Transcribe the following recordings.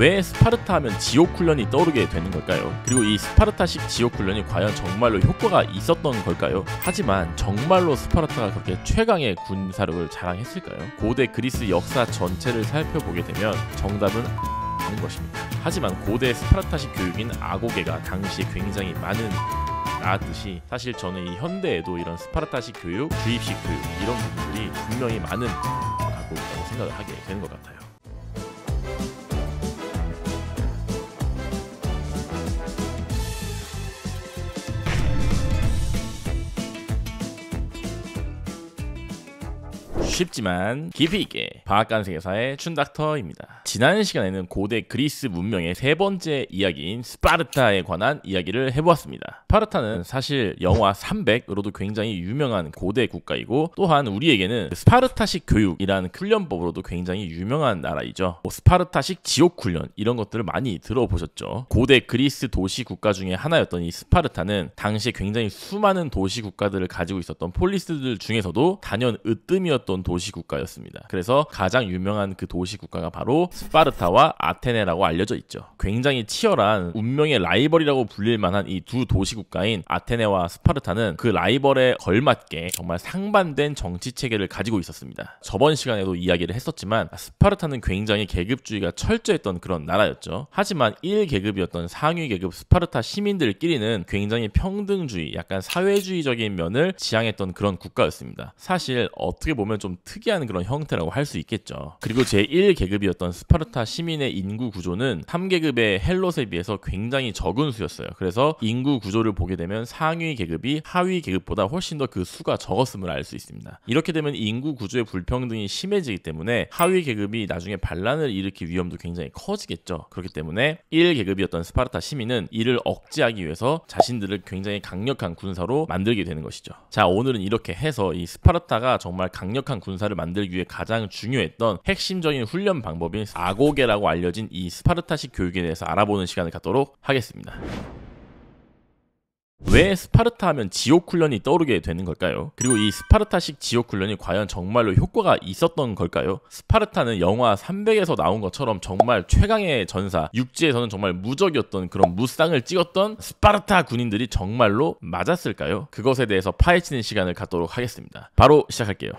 왜 스파르타 하면 지옥 훈련이 떠오르게 되는 걸까요? 그리고 이 스파르타식 지옥 훈련이 과연 정말로 효과가 있었던 걸까요? 하지만 정말로 스파르타가 그렇게 최강의 군사력을 자랑했을까요? 고대 그리스 역사 전체를 살펴보게 되면 정답은 아닌 것입니다. 하지만 고대 스파르타식 교육인 아고게가 당시에 굉장히 많은 나왔듯이 사실 저는 이 현대에도 이런 스파르타식 교육, 주입식 교육 이런 부분들이 분명히 많은 갖고 있다고 생각을 하게 되는 것 같아요. 쉽지만 깊이 있게 과학관세계사의 춘닥터입니다. 지난 시간에는 고대 그리스 문명의 세 번째 이야기인 스파르타에 관한 이야기를 해보았습니다. 스파르타는 사실 영화 300으로도 굉장히 유명한 고대 국가이고, 또한 우리에게는 스파르타식 교육이라는 훈련법으로도 굉장히 유명한 나라이죠. 스파르타식 지옥 훈련 이런 것들을 많이 들어보셨죠. 고대 그리스 도시 국가 중에 하나였던 이 스파르타는 당시에 굉장히 수많은 도시 국가들을 가지고 있었던 폴리스들 중에서도 단연 으뜸이었던 도시 국가였습니다. 그래서 가장 유명한 그 도시 국가가 바로 스파르타와 아테네라고 알려져 있죠. 굉장히 치열한 운명의 라이벌이라고 불릴 만한 이 두 도시 국가인 아테네와 스파르타는 그 라이벌에 걸맞게 정말 상반된 정치 체계를 가지고 있었습니다. 저번 시간에도 이야기를 했었지만 스파르타는 굉장히 계급주의가 철저했던 그런 나라였죠. 하지만 1계급이었던 상위 계급 스파르타 시민들끼리는 굉장히 평등주의, 약간 사회주의적인 면을 지향했던 그런 국가였습니다. 사실 어떻게 보면 좀 특이한 그런 형태라고 할 수 있겠죠. 그리고 제1계급이었던 스파르타 시민의 인구 구조는 3계급의 헬롯에 비해서 굉장히 적은 수였어요. 그래서 인구 구조를 보게 되면 상위 계급이 하위 계급보다 훨씬 더 그 수가 적었음을 알 수 있습니다. 이렇게 되면 인구 구조의 불평등이 심해지기 때문에 하위 계급이 나중에 반란을 일으킬 위험도 굉장히 커지겠죠. 그렇기 때문에 1계급이었던 스파르타 시민은 이를 억제하기 위해서 자신들을 굉장히 강력한 군사로 만들게 되는 것이죠. 자, 오늘은 이렇게 해서 이 스파르타가 정말 강력한 군사를 만들기 위해 가장 중요했던 핵심적인 훈련 방법인 아고게라고 알려진 이 스파르타식 교육에 대해서 알아보는 시간을 갖도록 하겠습니다. 왜 스파르타 하면 지옥 훈련이 떠오르게 되는 걸까요? 그리고 이 스파르타식 지옥 훈련이 과연 정말로 효과가 있었던 걸까요? 스파르타는 영화 300에서 나온 것처럼 정말 최강의 전사, 육지에서는 정말 무적이었던 그런 무쌍을 찍었던 스파르타 군인들이 정말로 맞았을까요? 그것에 대해서 파헤치는 시간을 갖도록 하겠습니다. 바로 시작할게요.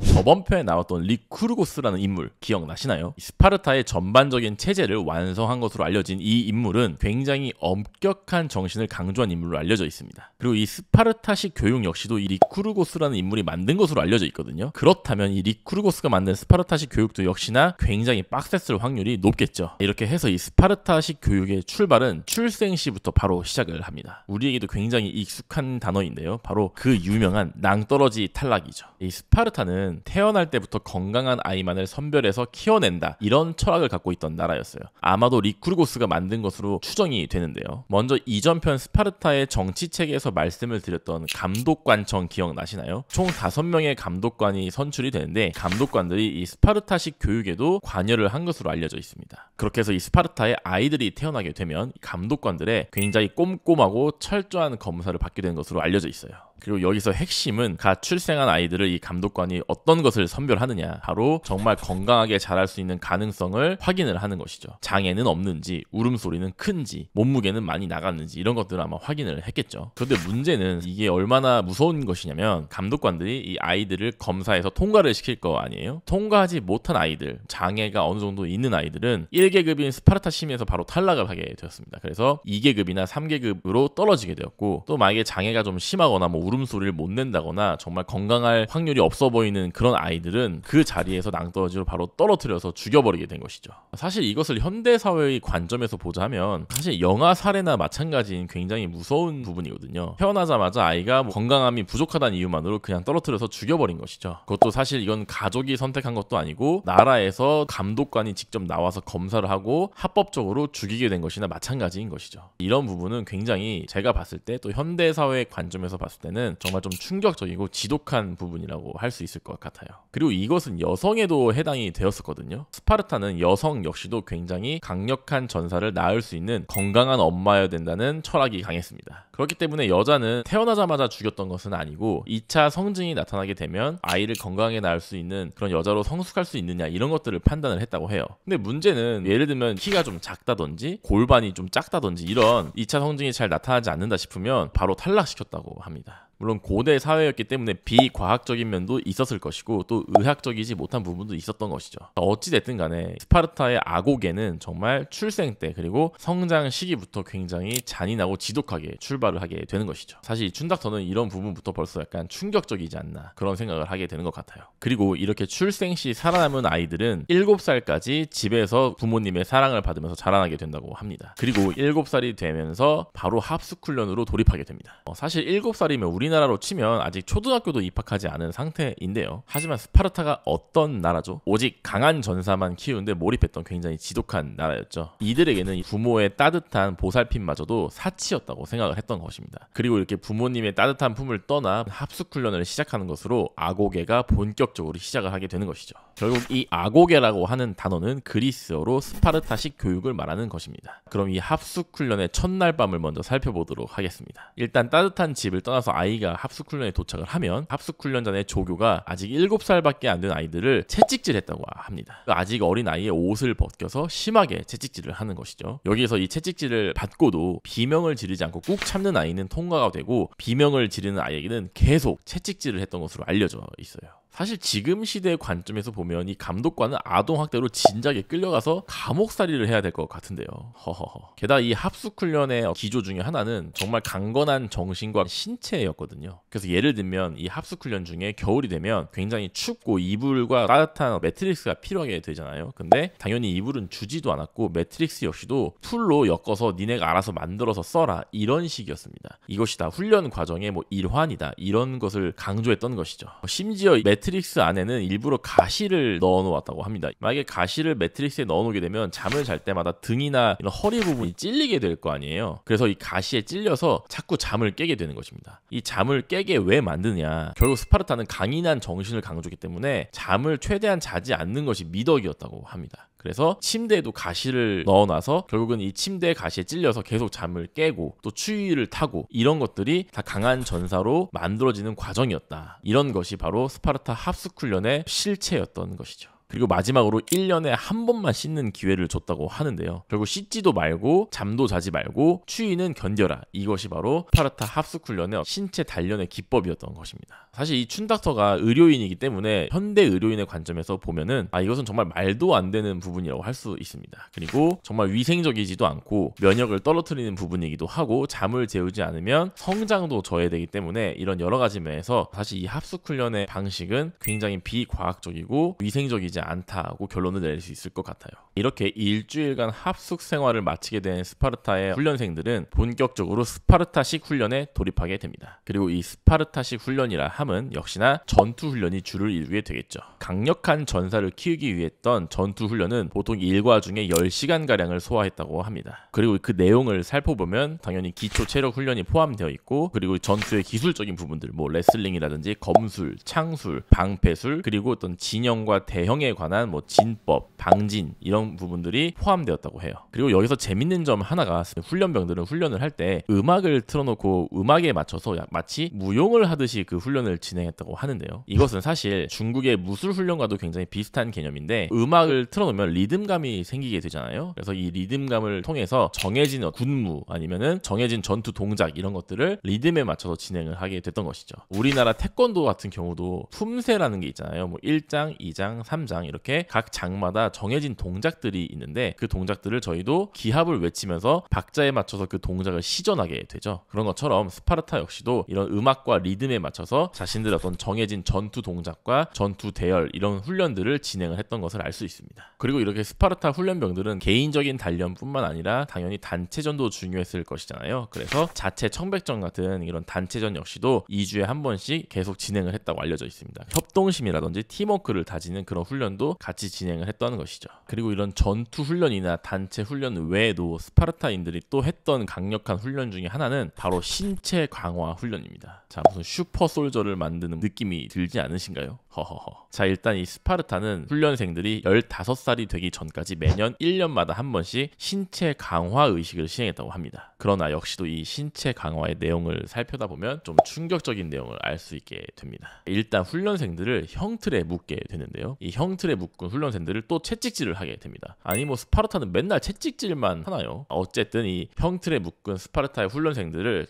저번 편에 나왔던 리쿠르고스라는 인물 기억나시나요? 스파르타의 전반적인 체제를 완성한 것으로 알려진 이 인물은 굉장히 엄격한 정신을 강조한 인물로 알려져 있습니다. 그리고 이 스파르타식 교육 역시도 이 리쿠르고스라는 인물이 만든 것으로 알려져 있거든요. 그렇다면 이 리쿠르고스가 만든 스파르타식 교육도 역시나 굉장히 빡셌을 확률이 높겠죠. 이렇게 해서 이 스파르타식 교육의 출발은 출생 시부터 바로 시작을 합니다. 우리에게도 굉장히 익숙한 단어인데요. 바로 그 유명한 낭떠러지 탈락이죠. 이 스파르타는 태어날 때부터 건강한 아이만을 선별해서 키워낸다, 이런 철학을 갖고 있던 나라였어요. 아마도 리쿠르고스가 만든 것으로 추정이 되는데요. 먼저 이전 편 스파르타의 정치 체계에서 말씀을 드렸던 감독관청 기억나시나요? 총 5명의 감독관이 선출이 되는데, 감독관들이 이 스파르타식 교육에도 관여를 한 것으로 알려져 있습니다. 그렇게 해서 이 스파르타의 아이들이 태어나게 되면 감독관들의 굉장히 꼼꼼하고 철저한 검사를 받게 되는 것으로 알려져 있어요. 그리고 여기서 핵심은 갓 출생한 아이들을 이 감독관이 어떤 것을 선별하느냐, 바로 정말 건강하게 자랄 수 있는 가능성을 확인을 하는 것이죠. 장애는 없는지, 울음소리는 큰지, 몸무게는 많이 나갔는지, 이런 것들을 아마 확인을 했겠죠. 그런데 문제는 이게 얼마나 무서운 것이냐면, 감독관들이 이 아이들을 검사해서 통과를 시킬 거 아니에요? 통과하지 못한 아이들, 장애가 어느 정도 있는 아이들은 1계급인 스파르타 시민에서 바로 탈락을 하게 되었습니다. 그래서 2계급이나 3계급으로 떨어지게 되었고, 또 만약에 장애가 좀 심하거나 울음소리를 못 낸다거나 정말 건강할 확률이 없어 보이는 그런 아이들은 그 자리에서 낭떠러지로 바로 떨어뜨려서 죽여버리게 된 것이죠. 사실 이것을 현대사회의 관점에서 보자면 사실 영아 살해나 마찬가지인 굉장히 무서운 부분이거든요. 태어나자마자 아이가 건강함이 부족하다는 이유만으로 그냥 떨어뜨려서 죽여버린 것이죠. 그것도 사실 이건 가족이 선택한 것도 아니고 나라에서 감독관이 직접 나와서 검사를 하고 합법적으로 죽이게 된 것이나 마찬가지인 것이죠. 이런 부분은 굉장히 제가 봤을 때, 또 현대사회의 관점에서 봤을 때는 스파르타는 정말 좀 충격적이고 지독한 부분이라고 할 수 있을 것 같아요. 그리고 이것은 여성에도 해당이 되었었거든요. 스파르타는 여성 역시도 굉장히 강력한 전사를 낳을 수 있는 건강한 엄마여야 된다는 철학이 강했습니다. 그렇기 때문에 여자는 태어나자마자 죽였던 것은 아니고 2차 성징이 나타나게 되면 아이를 건강하게 낳을 수 있는 그런 여자로 성숙할 수 있느냐 이런 것들을 판단을 했다고 해요. 근데 문제는 예를 들면 키가 좀 작다든지 골반이 좀 작다든지 이런 2차 성징이 잘 나타나지 않는다 싶으면 바로 탈락시켰다고 합니다. 물론 고대 사회였기 때문에 비과학적인 면도 있었을 것이고 또 의학적이지 못한 부분도 있었던 것이죠. 어찌됐든 간에 스파르타의 아고게는 정말 출생 때 그리고 성장 시기부터 굉장히 잔인하고 지독하게 출발을 하게 되는 것이죠. 사실 이 춘닥터는 이런 부분부터 벌써 약간 충격적이지 않나 그런 생각을 하게 되는 것 같아요. 그리고 이렇게 출생 시 살아남은 아이들은 7살까지 집에서 부모님의 사랑을 받으면서 자라나게 된다고 합니다. 그리고 7살이 되면서 바로 합숙훈련으로 돌입하게 됩니다. 사실 7살이면 우리나라로 치면 아직 초등학교도 입학하지 않은 상태인데요. 하지만 스파르타가 어떤 나라죠? 오직 강한 전사만 키우는데 몰입했던 굉장히 지독한 나라였죠. 이들에게는 부모의 따뜻한 보살핌마저도 사치였다고 생각을 했던 것입니다. 그리고 이렇게 부모님의 따뜻한 품을 떠나 합숙훈련을 시작하는 것으로 아고게가 본격적으로 시작을 하게 되는 것이죠. 결국 이 아고게라고 하는 단어는 그리스어로 스파르타식 교육을 말하는 것입니다. 그럼 이 합숙훈련의 첫날 밤을 먼저 살펴보도록 하겠습니다. 일단 따뜻한 집을 떠나서 아이가 합숙훈련에 도착을 하면 합숙훈련장의 조교가 아직 7살밖에 안 된 아이들을 채찍질했다고 합니다. 아직 어린 아이의 옷을 벗겨서 심하게 채찍질을 하는 것이죠. 여기에서 이 채찍질을 받고도 비명을 지르지 않고 꾹 참는 아이는 통과가 되고 비명을 지르는 아이에게는 계속 채찍질을 했던 것으로 알려져 있어요. 사실 지금 시대의 관점에서 보면 이 감독관은 아동학대로 진작에 끌려가서 감옥살이를 해야 될 것 같은데요. 허허허. 게다가 이 합숙훈련의 기조 중에 하나는 정말 강건한 정신과 신체였거든요. 그래서 예를 들면 이 합숙훈련 중에 겨울이 되면 굉장히 춥고 이불과 따뜻한 매트릭스가 필요하게 되잖아요. 근데 당연히 이불은 주지도 않았고 매트릭스 역시도 풀로 엮어서 니네가 알아서 만들어서 써라 이런 식이었습니다. 이것이 다 훈련 과정의 뭐 일환이다 이런 것을 강조했던 것이죠. 심지어 매트릭스 안에는 일부러 가시를 넣어 놓았다고 합니다. 만약에 가시를 매트릭스에 넣어 놓게 되면 잠을 잘 때마다 등이나 이런 허리 부분이 찔리게 될 거 아니에요. 그래서 이 가시에 찔려서 자꾸 잠을 깨게 되는 것입니다. 이 잠을 깨게 왜 만드냐? 결국 스파르타는 강인한 정신을 강조했기 때문에 잠을 최대한 자지 않는 것이 미덕이었다고 합니다. 그래서 침대에도 가시를 넣어놔서 결국은 이 침대 가시에 찔려서 계속 잠을 깨고 또 추위를 타고 이런 것들이 다 강한 전사로 만들어지는 과정이었다. 이런 것이 바로 스파르타 합숙훈련의 실체였던 것이죠. 그리고 마지막으로 1년에 한 번만 씻는 기회를 줬다고 하는데요. 결국 씻지도 말고 잠도 자지 말고 추위는 견뎌라. 이것이 바로 스파르타 합숙훈련의 신체 단련의 기법이었던 것입니다. 사실 이 춘닥터가 의료인이기 때문에 현대 의료인의 관점에서 보면은 이것은 정말 말도 안 되는 부분이라고 할 수 있습니다. 그리고 정말 위생적이지도 않고 면역을 떨어뜨리는 부분이기도 하고 잠을 재우지 않으면 성장도 저해되기 때문에 이런 여러 가지 면에서 사실 이 합숙훈련의 방식은 굉장히 비과학적이고 위생적이지 않다고 결론을 내릴 수 있을 것 같아요. 이렇게 일주일간 합숙 생활을 마치게 된 스파르타의 훈련생들은 본격적으로 스파르타식 훈련에 돌입하게 됩니다. 그리고 이 스파르타식 훈련이라 함은 역시나 전투 훈련이 주를 이루게 되겠죠. 강력한 전사를 키우기 위해 했던 전투 훈련은 보통 일과 중에 10시간가량을 소화했다고 합니다. 그리고 그 내용을 살펴보면 당연히 기초 체력 훈련이 포함되어 있고 그리고 전투의 기술적인 부분들 뭐 레슬링이라든지 검술, 창술, 방패술 그리고 어떤 진영과 대형에 관한 뭐 진법, 방진 이런 부분들이 포함되었다고 해요. 그리고 여기서 재밌는 점 하나가 훈련병들은 훈련을 할 때 음악을 틀어놓고 음악에 맞춰서 마치 무용을 하듯이 그 훈련을 진행했다고 하는데요. 이것은 사실 중국의 무술 훈련과도 굉장히 비슷한 개념인데 음악을 틀어놓으면 리듬감이 생기게 되잖아요. 그래서 이 리듬감을 통해서 정해진 군무 아니면은 정해진 전투 동작 이런 것들을 리듬에 맞춰서 진행을 하게 됐던 것이죠. 우리나라 태권도 같은 경우도 품새라는 게 있잖아요. 뭐 1장, 2장, 3장 이렇게 각 장마다 정해진 동작들이 있는데 그 동작들을 저희도 기합을 외치면서 박자에 맞춰서 그 동작을 시전하게 되죠. 그런 것처럼 스파르타 역시도 이런 음악과 리듬에 맞춰서 자신들의 어떤 정해진 전투 동작과 전투 대열 이런 훈련들을 진행을 했던 것을 알 수 있습니다. 그리고 이렇게 스파르타 훈련병들은 개인적인 단련뿐만 아니라 당연히 단체전도 중요했을 것이잖아요. 그래서 자체 청백전 같은 이런 단체전 역시도 2주에 한 번씩 계속 진행을 했다고 알려져 있습니다. 협동심이라든지 팀워크를 다지는 그런 훈련 훈련도 같이 진행을 했다는 것이죠. 그리고 이런 전투 훈련이나 단체 훈련 외에도 스파르타인들이 또 했던 강력한 훈련 중에 하나는 바로 신체 강화 훈련입니다. 자, 무슨 슈퍼 솔저를 만드는 느낌이 들지 않으신가요? 허허허. 자, 일단 이 스파르타는 훈련생들이 15살이 되기 전까지 매년 1년마다 한 번씩 신체 강화 의식을 시행했다고 합니다. 그러나 역시도 이 신체 강화의 내용을 살펴다 보면 좀 충격적인 내용을 알 수 있게 됩니다. 일단 훈련생들을 형틀에 묶게 되는데요. 이 형틀에 묶은 훈련생들을 또 채찍질을 하게 됩니다. 아니 뭐 스파르타는 맨날 채찍질만 하나요? 어쨌든 이 형틀에 묶은 스파르타의 훈련생들을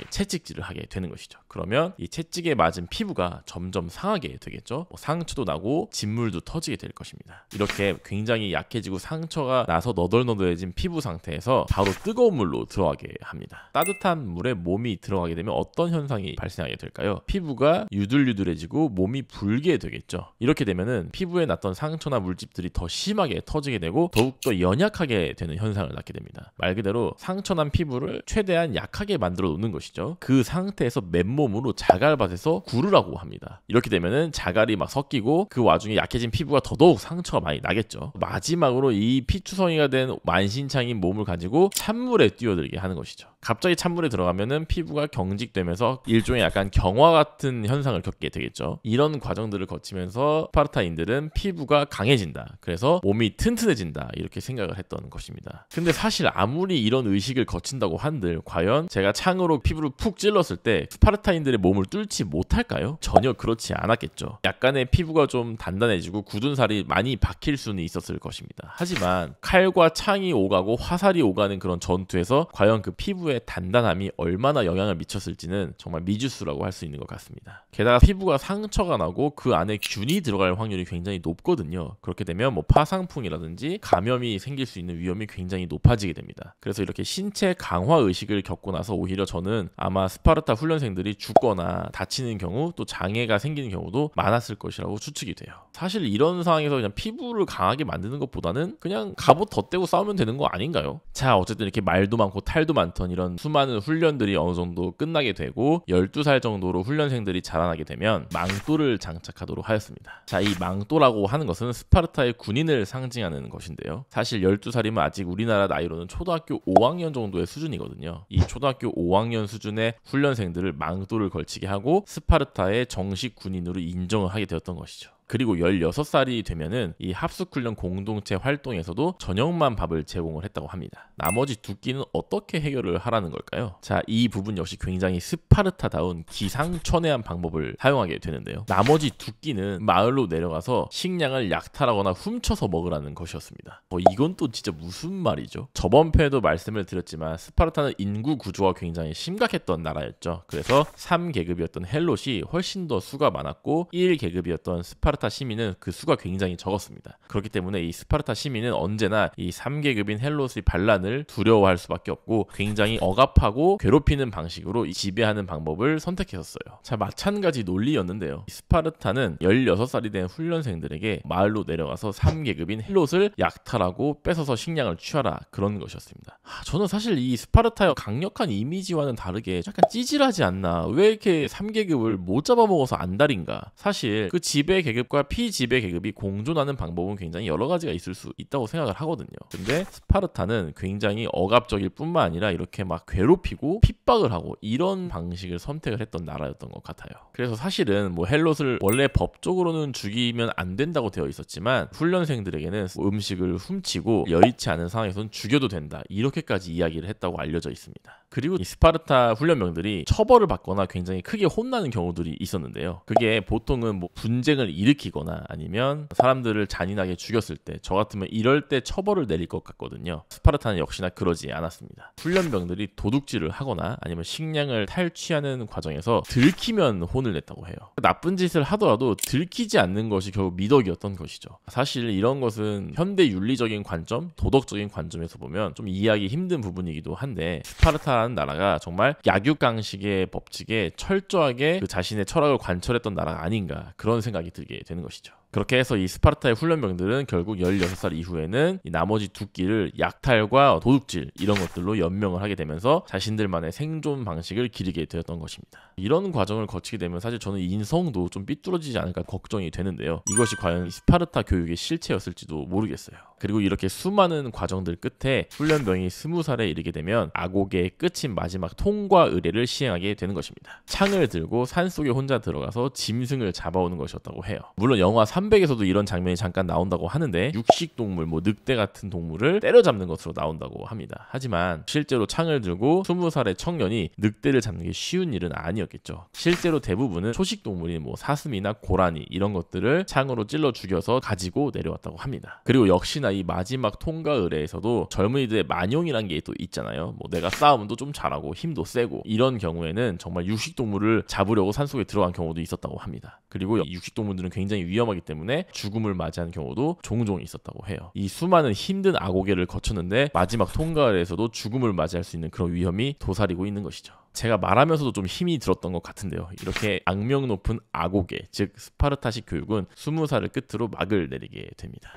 채찍질을 하게 되는 것이죠. 그러면 이 채찍에 맞은 피부가 점점 상하게 되겠죠. 상처도 나고 진물도 터지게 될 것입니다. 이렇게 굉장히 약해지고 상처가 나서 너덜너덜해진 피부 상태에서 바로 뜨거운 물로 들어가게 합니다. 따뜻한 물에 몸이 들어가게 되면 어떤 현상이 발생하게 될까요? 피부가 유들유들해지고 몸이 불게 되겠죠. 이렇게 되면은 피부에 났던 상처나 물집들이 더 심하게 터지게 되고 더욱더 연약하게 되는 현상을 낳게 됩니다. 말 그대로 상처난 피부를 최대한 약하게 만들어 놓는 것이죠. 그 상태에서 맨몸으로 자갈밭에서 구르라고 합니다. 이렇게 되면은 자갈이 막 섞이고 그 와중에 약해진 피부가 더더욱 상처가 많이 나겠죠. 마지막으로 이 피투성이가 된 만신창인 몸을 가지고 찬물에 뛰어들게 하는 것이죠. 갑자기 찬물에 들어가면은 피부가 경직되면서 일종의 약간 경화 같은 현상을 겪게 되겠죠. 이런 과정들을 거치면서 스파르타인들은 피부가 강해진다. 그래서 몸이 튼튼해진다. 이렇게 생각을 했던 것입니다. 근데 사실 아무리 이런 의식을 거친다고 한들 과연 제가 창으로 피부를 푹 찔렀을 때 스파르타인들의 몸을 뚫지 못할까요? 전혀 그렇지 않았겠죠. 약간의 피부가 좀 단단해지고 굳은 살이 많이 박힐 수는 있었을 것입니다. 하지만 칼과 창이 오가고 화살이 오가는 그런 전투에서 과연 그 피부에 단단함이 얼마나 영향을 미쳤을지는 정말 미지수라고 할 수 있는 것 같습니다. 게다가 피부가 상처가 나고 그 안에 균이 들어갈 확률이 굉장히 높거든요. 그렇게 되면 뭐 파상풍이라든지 감염이 생길 수 있는 위험이 굉장히 높아지게 됩니다. 그래서 이렇게 신체 강화 의식을 겪고 나서 오히려 저는 아마 스파르타 훈련생들이 죽거나 다치는 경우 또 장애가 생기는 경우도 많았을 것이라고 추측이 돼요. 사실 이런 상황에서 그냥 피부를 강하게 만드는 것보다는 그냥 갑옷 덧대고 싸우면 되는 거 아닌가요? 자, 어쨌든 이렇게 말도 많고 탈도 많던 이런 수많은 훈련들이 어느 정도 끝나게 되고 12살 정도로 훈련생들이 자라나게 되면 망토를 장착하도록 하였습니다. 자, 이 망토라고 하는 것은 스파르타의 군인을 상징하는 것인데요. 사실 12살이면 아직 우리나라 나이로는 초등학교 5학년 정도의 수준이거든요. 이 초등학교 5학년 수준의 훈련생들을 망토를 걸치게 하고 스파르타의 정식 군인으로 인정을 하게 되었던 것이죠. 그리고 16살이 되면은 이 합숙훈련 공동체 활동에서도 저녁만 밥을 제공을 했다고 합니다. 나머지 두 끼는 어떻게 해결을 하라는 걸까요? 자, 이 부분 역시 굉장히 스파르타다운 기상천외한 방법을 사용하게 되는데요. 나머지 두 끼는 마을로 내려가서 식량을 약탈하거나 훔쳐서 먹으라는 것이었습니다. 이건 또 진짜 무슨 말이죠? 저번 편에도 말씀을 드렸지만 스파르타는 인구 구조가 굉장히 심각했던 나라였죠. 그래서 3계급이었던 헬롯이 훨씬 더 수가 많았고 1계급이었던 스파르타 시민은 그 수가 굉장히 적었습니다. 그렇기 때문에 이 스파르타 시민은 언제나 이 3계급인 헬롯의 반란을 두려워할 수밖에 없고 굉장히 억압하고 괴롭히는 방식으로 지배하는 방법을 선택했었어요. 자, 마찬가지 논리였는데요. 스파르타는 16살이 된 훈련생들에게 마을로 내려가서 3계급인 헬롯을 약탈하고 뺏어서 식량을 취하라, 그런 것이었습니다. 저는 사실 이 스파르타의 강력한 이미지와는 다르게 약간 찌질하지 않나, 왜 이렇게 3계급을 못 잡아먹어서 안달인가. 사실 그 지배 계급과 피지배 계급이 공존하는 방법은 굉장히 여러 가지가 있을 수 있다고 생각을 하거든요. 근데 스파르타는 굉장히 억압적일 뿐만 아니라 이렇게 막 괴롭히고 핍박을 하고 이런 방식을 선택을 했던 나라였던 것 같아요. 그래서 사실은 뭐 헬롯을 원래 법적으로는 죽이면 안 된다고 되어 있었지만 훈련생들에게는 음식을 훔치고 여의치 않은 상황에서는 죽여도 된다, 이렇게까지 이야기를 했다고 알려져 있습니다. 그리고 이 스파르타 훈련병들이 처벌을 받거나 굉장히 크게 혼나는 경우들이 있었는데요. 그게 보통은 뭐 분쟁을 일으키거나 아니면 사람들을 잔인하게 죽였을 때, 저 같으면 이럴 때 처벌을 내릴 것 같거든요. 스파르타는 역시나 그러지 않았습니다. 훈련병들이 도둑질을 하거나 아니면 식량을 탈취하는 과정에서 들키면 혼을 냈다고 해요. 나쁜 짓을 하더라도 들키지 않는 것이 결국 미덕이었던 것이죠. 사실 이런 것은 현대 윤리적인 관점, 도덕적인 관점에서 보면 좀 이해하기 힘든 부분이기도 한데, 스파르타라는 나라가 정말 약육강식의 법칙에 철저하게 그 자신의 철학을 관철했던 나라가 아닌가, 그런 생각이 들게 되는 것이죠. 그렇게 해서 이 스파르타의 훈련병들은 결국 16살 이후에는 이 나머지 두 끼를 약탈과 도둑질 이런 것들로 연명을 하게 되면서 자신들만의 생존 방식을 기르게 되었던 것입니다. 이런 과정을 거치게 되면 사실 저는 인성도 좀 삐뚤어지지 않을까 걱정이 되는데요. 이것이 과연 스파르타 교육의 실체였을지도 모르겠어요. 그리고 이렇게 수많은 과정들 끝에 훈련병이 20살에 이르게 되면 아고게의 끝인 마지막 통과 의례를 시행하게 되는 것입니다. 창을 들고 산속에 혼자 들어가서 짐승을 잡아오는 것이었다고 해요. 물론 영화 300에서도 이런 장면이 잠깐 나온다고 하는데 육식동물, 늑대 같은 동물을 때려잡는 것으로 나온다고 합니다. 하지만 실제로 창을 들고 20살의 청년이 늑대를 잡는 게 쉬운 일은 아니었겠죠. 실제로 대부분은 초식동물인 사슴이나 고라니 이런 것들을 창으로 찔러 죽여서 가지고 내려왔다고 합니다. 그리고 역시나 이 마지막 통과 의례에서도 젊은이들의 만용이란 게 또 있잖아요. 내가 싸움도 좀 잘하고 힘도 세고 이런 경우에는 정말 육식동물을 잡으려고 산속에 들어간 경우도 있었다고 합니다. 그리고 이 육식동물들은 굉장히 위험하기 때문에 죽음을 맞이하는 경우도 종종 있었다고 해요. 이 수많은 힘든 아고게를 거쳤는데 마지막 통과 의례에서도 죽음을 맞이할 수 있는 그런 위험이 도사리고 있는 것이죠. 제가 말하면서도 좀 힘이 들었던 것 같은데요. 이렇게 악명 높은 아고게, 즉 스파르타식 교육은 20살을 끝으로 막을 내리게 됩니다.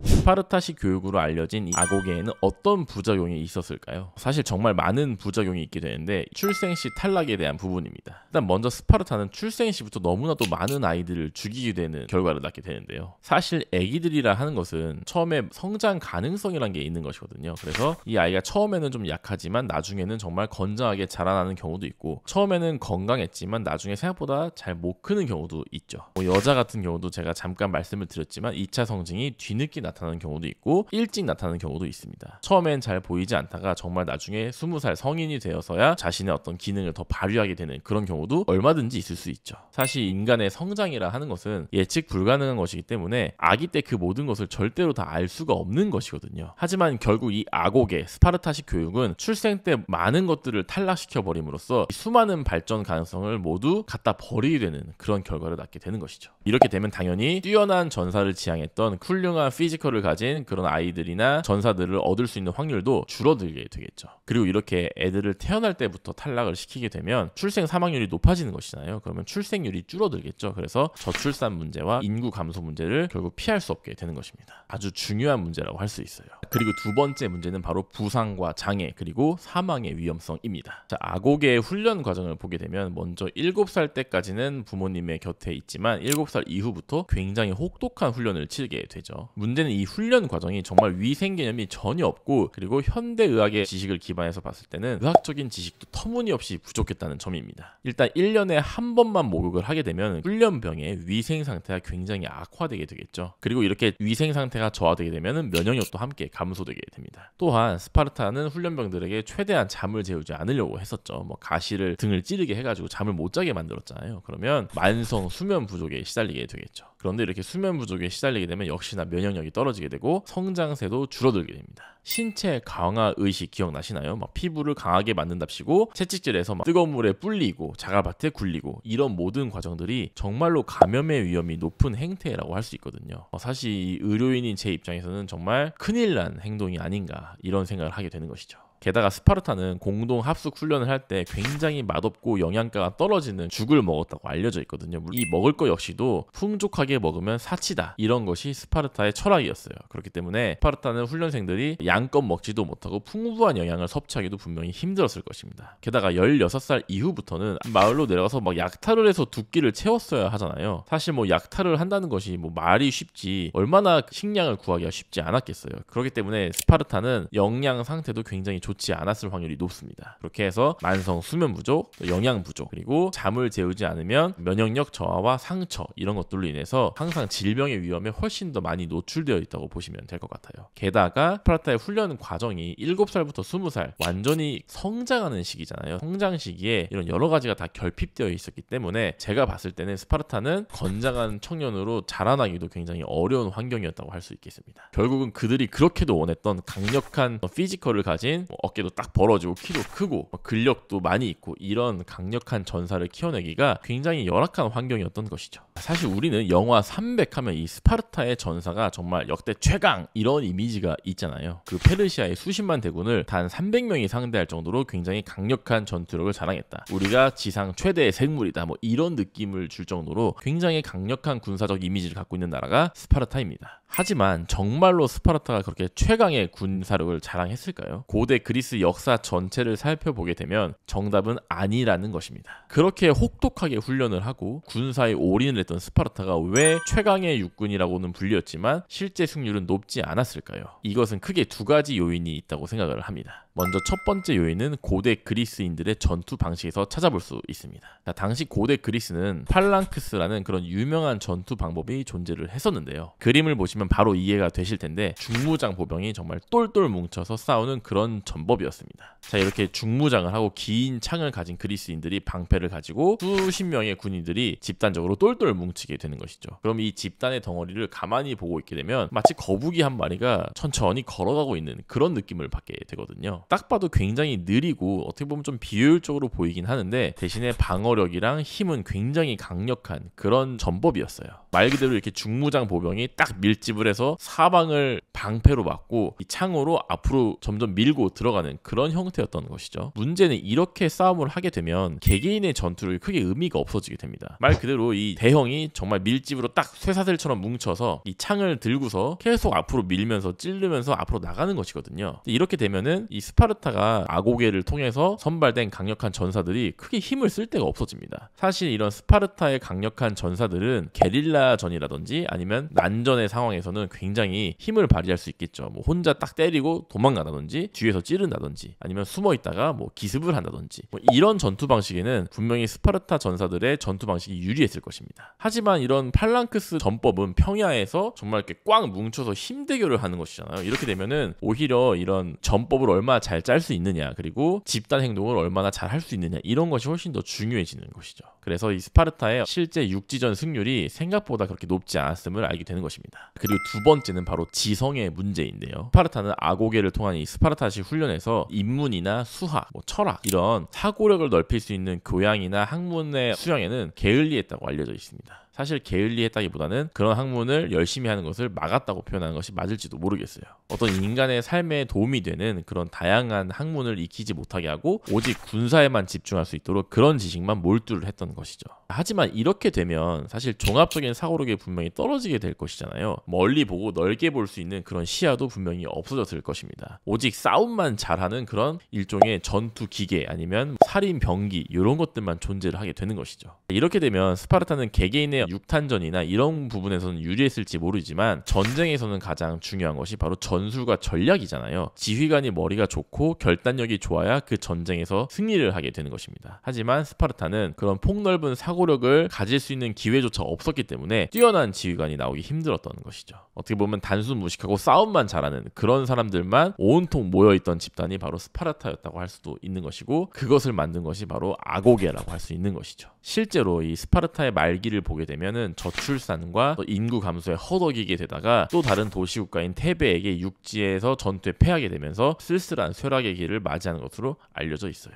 스파르타식 교육으로 알려진 이 아고게에는 어떤 부작용이 있었을까요? 사실 정말 많은 부작용이 있게 되는데 출생 시 탈락에 대한 부분입니다. 일단 먼저 스파르타는 출생 시부터 너무나도 많은 아이들을 죽이게 되는 결과를 낳게 되는데요. 사실 아기들이라 하는 것은 처음에 성장 가능성이란 게 있는 것이거든요. 그래서 이 아이가 처음에는 좀 약하지만 나중에는 정말 건장하게 자라나는 경우도 있고 처음에는 건강했지만 나중에 생각보다 잘 못 크는 경우도 있죠. 여자 같은 경우도 제가 잠깐 말씀을 드렸지만 2차 성징이 뒤늦게 나타나는 경우도 있고 일찍 나타나는 경우도 있습니다. 처음엔 잘 보이지 않다가 정말 나중에 20살 성인이 되어서야 자신의 어떤 기능을 더 발휘하게 되는 그런 경우도 얼마든지 있을 수 있죠. 사실 인간의 성장이라 하는 것은 예측 불가능한 것이기 때문에 아기 때 그 모든 것을 절대로 다 알 수가 없는 것이거든요. 하지만 결국 이 아고게 스파르타식 교육은 출생 때 많은 것들을 탈락시켜 버림으로써 수많은 발전 가능성을 모두 갖다 버리게 되는 그런 결과를 낳게 되는 것이죠. 이렇게 되면 당연히 뛰어난 전사를 지향했던 훌륭한 피지컬을 가진 그런 아이들이나 전사들을 얻을 수 있는 확률도 줄어들게 되겠죠. 그리고 이렇게 애들을 태어날 때부터 탈락을 시키게 되면 출생 사망률이 높아지는 것이잖아요. 그러면 출생률이 줄어들겠죠. 그래서 저출산 문제와 인구 감소 문제를 결국 피할 수 없게 되는 것입니다. 아주 중요한 문제라고 할 수 있어요. 그리고 두 번째 문제는 바로 부상과 장애 그리고 사망의 위험성입니다. 자, 아고게의 훈련 과정을 보게 되면 먼저 7살 때까지는 부모님의 곁에 있지만 7살 이후부터 굉장히 혹독한 훈련을 치르게 되죠. 문제는 이 훈련 과정이 정말 위생 개념이 전혀 없고 그리고 현대의학의 지식을 기반해서 봤을 때는 의학적인 지식도 터무니없이 부족했다는 점입니다. 일단 1년에 한 번만 목욕을 하게 되면 훈련병의 위생 상태가 굉장히 악화되게 되겠죠. 그리고 이렇게 위생 상태가 저하되게 되면 면역력도 함께 감소되게 됩니다. 또한 스파르타는 훈련병들에게 최대한 잠을 재우지 않으려고 했었죠. 가시를 등을 찌르게 해가지고 잠을 못 자게 만들었잖아요. 그러면 만성 수면 부족에 시달리게 되겠죠. 그런데 이렇게 수면 부족에 시달리게 되면 역시나 면역력이 떨어지게 되고 성장세도 줄어들게 됩니다. 신체 강화 의식 기억나시나요? 피부를 강하게 만든답시고 채찍질해서 뜨거운 물에 불리고 자갈밭에 굴리고 이런 모든 과정들이 정말로 감염의 위험이 높은 행태라고 할 수 있거든요. 사실 이 의료인인 제 입장에서는 정말 큰일 난 행동이 아닌가 이런 생각을 하게 되는 것이죠. 게다가 스파르타는 공동 합숙 훈련을 할 때 굉장히 맛없고 영양가가 떨어지는 죽을 먹었다고 알려져 있거든요. 이 먹을 것 역시도 풍족하게 먹으면 사치다 이런 것이 스파르타의 철학이었어요. 그렇기 때문에 스파르타는 훈련생들이 양껏 먹지도 못하고 풍부한 영양을 섭취하기도 분명히 힘들었을 것입니다. 게다가 16살 이후부터는 마을로 내려가서 약탈을 해서 두 끼를 채웠어야 하잖아요. 사실 약탈을 한다는 것이 말이 쉽지 얼마나 식량을 구하기가 쉽지 않았겠어요. 그렇기 때문에 스파르타는 영양 상태도 굉장히 좋지 않았을 확률이 높습니다. 그렇게 해서 만성 수면 부족, 영양 부족, 그리고 잠을 재우지 않으면 면역력 저하와 상처 이런 것들로 인해서 항상 질병의 위험에 훨씬 더 많이 노출되어 있다고 보시면 될 것 같아요. 게다가 스파르타의 훈련 과정이 7살부터 20살 완전히 성장하는 시기잖아요. 성장 시기에 이런 여러 가지가 다 결핍되어 있었기 때문에 제가 봤을 때는 스파르타는 건장한 청년으로 자라나기도 굉장히 어려운 환경이었다고 할 수 있겠습니다. 결국은 그들이 그렇게도 원했던 강력한 피지컬을 가진 어깨도 딱 벌어지고 키도 크고 근력도 많이 있고 이런 강력한 전사를 키워내기가 굉장히 열악한 환경이었던 것이죠. 사실 우리는 영화 300 하면 이 스파르타의 전사가 정말 역대 최강 이런 이미지가 있잖아요. 그 페르시아의 수십만 대군을 단 300명이 상대할 정도로 굉장히 강력한 전투력을 자랑했다. 우리가 지상 최대의 생물이다. 뭐 이런 느낌을 줄 정도로 굉장히 강력한 군사적 이미지를 갖고 있는 나라가 스파르타입니다. 하지만 정말로 스파르타가 그렇게 최강의 군사력을 자랑했을까요? 고대 그리스 역사 전체를 살펴보게 되면 정답은 아니라는 것입니다. 그렇게 혹독하게 훈련을 하고 군사에 올인을 했던 스파르타가 왜 최강의 육군이라고는 불렸지만 실제 승률은 높지 않았을까요? 이것은 크게 두 가지 요인이 있다고 생각을 합니다. 먼저 첫 번째 요인은 고대 그리스인들의 전투 방식에서 찾아볼 수 있습니다. 당시 고대 그리스는 팔랑크스라는 그런 유명한 전투 방법이 존재를 했었는데요. 그림을 보시면 바로 이해가 되실 텐데 중무장 보병이 정말 똘똘 뭉쳐서 싸우는 그런 전법이었습니다. 자, 이렇게 중무장을 하고 긴 창을 가진 그리스인들이 방패를 가지고 수십 명의 군인들이 집단적으로 똘똘 뭉치게 되는 것이죠. 그럼 이 집단의 덩어리를 가만히 보고 있게 되면 마치 거북이 한 마리가 천천히 걸어가고 있는 그런 느낌을 받게 되거든요. 딱 봐도 굉장히 느리고 어떻게 보면 좀 비효율적으로 보이긴 하는데 대신에 방어력이랑 힘은 굉장히 강력한 그런 전법이었어요. 말 그대로 이렇게 중무장 보병이 딱 밀집을 해서 사방을 방패로 막고 이 창으로 앞으로 점점 밀고 들어가는 그런 형태였던 것이죠. 문제는 이렇게 싸움을 하게 되면 개개인의 전투를 크게 의미가 없어지게 됩니다. 말 그대로 이 대형이 정말 밀집으로 딱 쇠사슬처럼 뭉쳐서 이 창을 들고서 계속 앞으로 밀면서 찌르면서 앞으로 나가는 것이거든요. 이렇게 되면은 이 스파르타가 아고게를 통해서 선발된 강력한 전사들이 크게 힘을 쓸 데가 없어집니다. 사실 이런 스파르타의 강력한 전사들은 게릴라전이라든지 아니면 난전의 상황에서는 굉장히 힘을 발휘할 수 있겠죠. 뭐 혼자 딱 때리고 도망가다든지 뒤에서 찌른다든지 아니면 숨어 있다가 뭐 기습을 한다든지 뭐 이런 전투 방식에는 분명히 스파르타 전사들의 전투 방식이 유리했을 것입니다. 하지만 이런 팔랑크스 전법은 평야에서 정말 이렇게 꽉 뭉쳐서 힘 대결을 하는 것이잖아요. 이렇게 되면은 오히려 이런 전법을 얼마나 잘 짤 수 있느냐 그리고 집단 행동을 얼마나 잘 할 수 있느냐 이런 것이 훨씬 더 중요해지는 것이죠. 그래서 이 스파르타의 실제 육지전 승률이 생각보다 그렇게 높지 않았음을 알게 되는 것입니다. 그리고 두 번째는 바로 지성의 문제인데요. 스파르타는 아고게를 통한 이 스파르타식 훈련에서 인문이나 수학, 철학 이런 사고력을 넓힐 수 있는 교양이나 학문의 수양에는 게을리했다고 알려져 있습니다. 사실 게을리했다기보다는 그런 학문을 열심히 하는 것을 막았다고 표현하는 것이 맞을지도 모르겠어요. 어떤 인간의 삶에 도움이 되는 그런 다양한 학문을 익히지 못하게 하고 오직 군사에만 집중할 수 있도록 그런 지식만 몰두를 했던 것이죠. 하지만 이렇게 되면 사실 종합적인 사고력이 분명히 떨어지게 될 것이잖아요. 멀리 보고 넓게 볼 수 있는 그런 시야도 분명히 없어졌을 것입니다. 오직 싸움만 잘하는 그런 일종의 전투 기계 아니면 살인 병기 이런 것들만 존재를 하게 되는 것이죠. 이렇게 되면 스파르타는 개개인의 육탄전이나 이런 부분에서는 유리했을지 모르지만 전쟁에서는 가장 중요한 것이 바로 전술과 전략이잖아요. 지휘관이 머리가 좋고 결단력이 좋아야 그 전쟁에서 승리를 하게 되는 것입니다. 하지만 스파르타는 그런 폭넓은 사고력을 가질 수 있는 기회조차 없었기 때문에 뛰어난 지휘관이 나오기 힘들었던 것이죠. 어떻게 보면 단순 무식하고 싸움만 잘하는 그런 사람들만 온통 모여있던 집단이 바로 스파르타였다고 할 수도 있는 것이고 그것을 만든 것이 바로 아고게라고 할 수 있는 것이죠. 실제로 이 스파르타의 말기를 보게 되면은 저출산과 인구 감소에 허덕이게 되다가 또 다른 도시국가인 테베에게 육지에서 전투에 패하게 되면서 쓸쓸한 쇠락의 길을 맞이하는 것으로 알려져 있어요.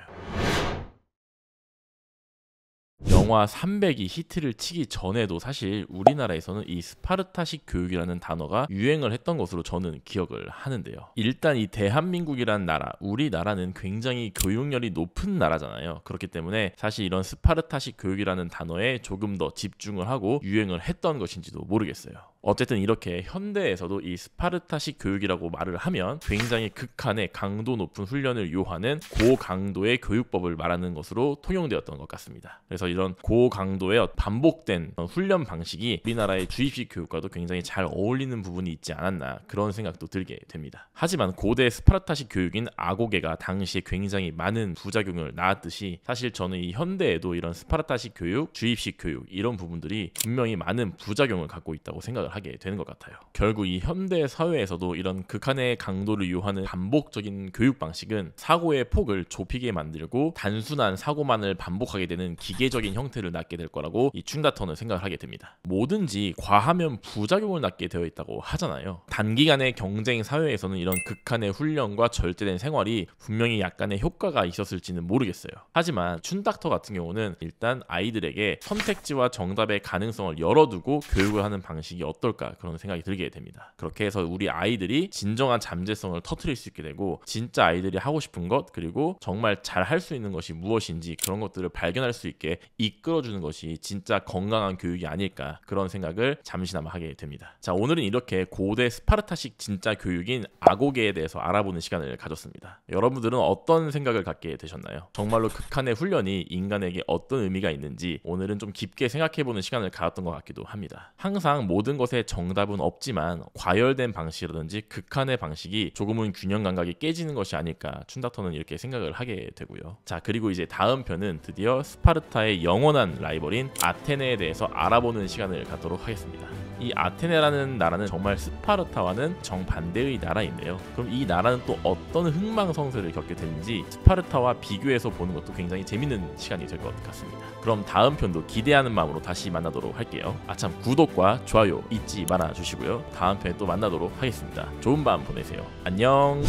영화 300이 히트를 치기 전에도 사실 우리나라에서는 이 스파르타식 교육이라는 단어가 유행을 했던 것으로 저는 기억을 하는데요. 일단 이 대한민국이라는 나라, 우리나라는 굉장히 교육열이 높은 나라잖아요. 그렇기 때문에 사실 이런 스파르타식 교육이라는 단어에 조금 더 집중을 하고 유행을 했던 것인지도 모르겠어요. 어쨌든 이렇게 현대에서도 이 스파르타식 교육이라고 말을 하면 굉장히 극한의 강도 높은 훈련을 요하는 고강도의 교육법을 말하는 것으로 통용되었던 것 같습니다. 그래서 이런 고강도의 반복된 훈련 방식이 우리나라의 주입식 교육과도 굉장히 잘 어울리는 부분이 있지 않았나 그런 생각도 들게 됩니다. 하지만 고대 스파르타식 교육인 아고게가 당시에 굉장히 많은 부작용을 낳았듯이 사실 저는 이 현대에도 이런 스파르타식 교육, 주입식 교육 이런 부분들이 분명히 많은 부작용을 갖고 있다고 생각을 하게 되는 것 같아요. 결국 이 현대 사회에서도 이런 극한의 강도를 요하는 반복적인 교육 방식은 사고의 폭을 좁히게 만들고 단순한 사고만을 반복하게 되는 기계적인 형태로 형태를 낳게 될 거라고 이 춘다터는 생각을 하게 됩니다. 뭐든지 과하면 부작용을 낳게 되어 있다고 하잖아요. 단기간의 경쟁 사회에서는 이런 극한의 훈련과 절제된 생활이 분명히 약간의 효과가 있었을지는 모르겠어요. 하지만 춘닥터 같은 경우는 일단 아이들에게 선택지와 정답의 가능성을 열어두고 교육을 하는 방식이 어떨까 그런 생각이 들게 됩니다. 그렇게 해서 우리 아이들이 진정한 잠재성을 터뜨릴 수 있게 되고 진짜 아이들이 하고 싶은 것 그리고 정말 잘 할 수 있는 것이 무엇인지 그런 것들을 발견할 수 있게 이끌어주는 것이 진짜 건강한 교육이 아닐까 그런 생각을 잠시나마 하게 됩니다. 자, 오늘은 이렇게 고대 스파르타식 진짜 교육인 아고게에 대해서 알아보는 시간을 가졌습니다. 여러분들은 어떤 생각을 갖게 되셨나요? 정말로 극한의 훈련이 인간에게 어떤 의미가 있는지 오늘은 좀 깊게 생각해보는 시간을 가졌던 것 같기도 합니다. 항상 모든 것에 정답은 없지만 과열된 방식이라든지 극한의 방식이 조금은 균형 감각이 깨지는 것이 아닐까 춘닥터는 이렇게 생각을 하게 되고요. 자, 그리고 이제 다음 편은 드디어 스파르타의 영원한 라이벌인 아테네에 대해서 알아보는 시간을 갖도록 하겠습니다. 이 아테네라는 나라는 정말 스파르타와는 정반대의 나라인데요. 그럼 이 나라는 또 어떤 흥망성쇠를 겪게 되는지 스파르타와 비교해서 보는 것도 굉장히 재밌는 시간이 될 것 같습니다. 그럼 다음 편도 기대하는 마음으로 다시 만나도록 할게요. 아참 구독과 좋아요 잊지 말아 주시고요. 다음 편에 또 만나도록 하겠습니다. 좋은 밤 보내세요. 안녕.